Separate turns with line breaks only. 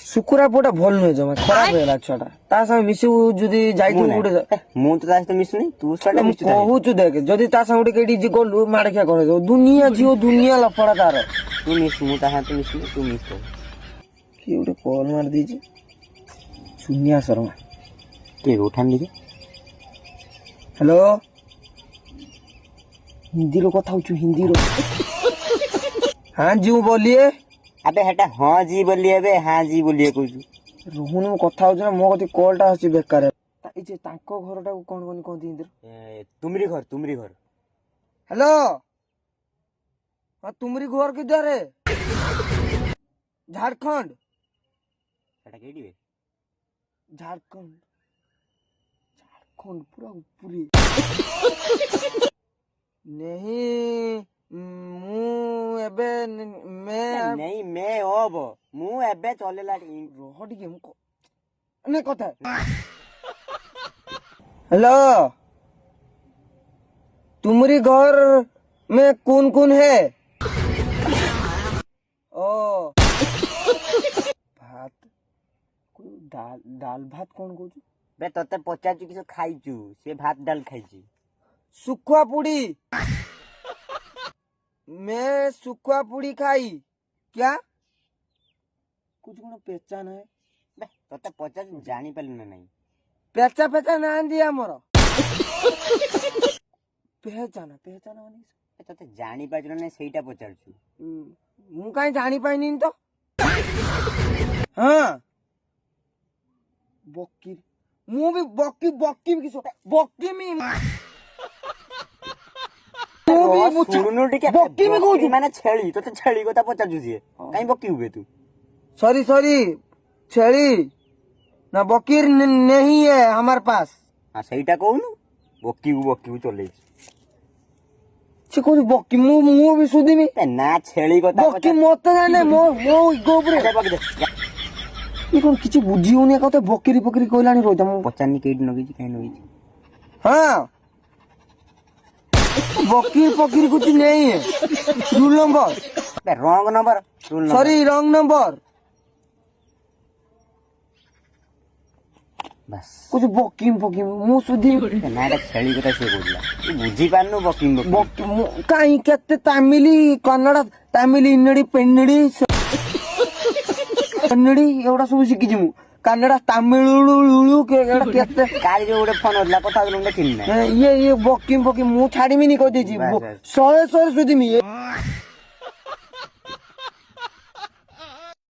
सुकुरा पोटा भल नुहे जमा खराब है छुआटा ता संग मिसु जदी जाई तू गुडे
मु तो तास मिसुनी तू छुआटा मिसु
कहू छु देख जदी ता संग गुडे केडी जी गलु माडखिया करे दो दुनिया जियो दुनिया लफड़ा तार
तू मिस मु ता हाथ मिसुनी तू मिस कर
की गुडे कॉल मार दीजी सुनिया शर्मा
के उठान लीजिए
हेलो हिंदी रो कथा छु हिंदी रो हां जी बोलिए
अबे हटा हां जी बोलिए बे हां जी बोलिए कहू
रोहन मु कथा हो ना मो कति कॉल टा हसी बेकार ए जे तांको घरटा को कोन कोन कोन हिंदी
तुमरी घर
हेलो हां तुमरी घर किधर है झारखंड
एटा केडी बे
झारखंड झारखंड पूरा ऊपरी नहीं मु एबे मैं
नहीं मैं अब मु एबे चलेला
रोह टिके मु ने कथा हेलो तुम्हारी घर में कौन कौन है ओ भात कोई दाल भात कौन कहू
बे तते पचारछु किछ खाइछु से भात डाल खाइछि
सुखुआ पुड़ी मैं सुखुआ पुड़ी खाई क्या कुछ कोन पहचान है
बे तते पचारछु जानि पालु ना नहीं
पेचा ना दिया हमर पहचान माने
तते जानि पाजु ना सेईटा पचारछु
मु काई जानि पाइनी तो हां बक्की मु भी बक्की किस बक्की मी
सुनुनु टिके
बक्की में कहू
माने छेली तते छेली कथा पचारछु जे काई बक्की हुबे तू
सॉरी छेली ना बकीर नहीं है हमारे पास
हां सेईटा कहूनु बक्की को चले
से को बक्की मु भी सुधी मी
ना छेली कथा
बक्की मत जाने मो गोबरे ये कोन किछि बुझियोनी कते बकरी कहलानी रोजा मु
पचारनी केडी नगीची काई नगीची
हां बकरी कुछ नहीं है rule number
wrong number
sorry wrong number
बस
कुछ बकिम मु सुधी
ना एटा छेली कथा से बोलला तू बुझी पारनु बकिम
काई केते तमिली कन्नड़ तमिली इन्नड़ी पेन्नड़ी कन्नड़ी एवडा सब शिखिछि मु कन्नड़ तमिलुलु के एवडा केते
काली रे ओडे फोन होदला कथा होदला किन्ना
ये बकिम मु छाड़ीमी नि कह देछि 100 सुधी मी